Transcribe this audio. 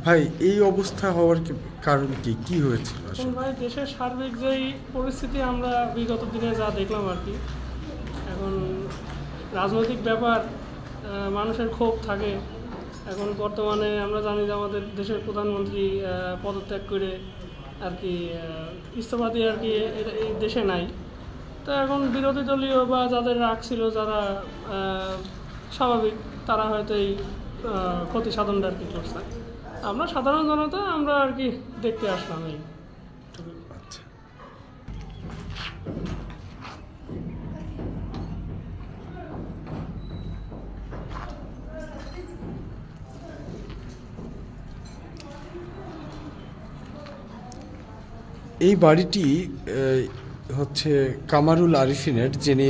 ভাই এই অবস্থা হওয়ার কারণ কি হয়েছিল এখন আসলে? ভাই দেশের সার্বিক যেই পরিস্থিতি আমরা বিগত দিনে যা দেখলাম আর কি, এখন রাজনৈতিক ব্যাপার, মানুষের ক্ষোভ থাকে। এখন বর্তমানে আমরা জানি যে আমাদের দেশের প্রধানমন্ত্রী পদত্যাগ করে আর কি ইস্তফা দিয়ে আর কি এই দেশে নাই। তো এখন বিরোধী দলীয় বা যাদের রাগ ছিল, যারা স্বাভাবিক, তারা হয়তো এই ক্ষতি সাধনটা আর কি করছে। আমরা সাধারণ জনতা আমরা আর কি দেখতে আসলাম এই। আচ্ছা, এই বাড়িটি হচ্ছে কামারুল আরিফিনের, যিনি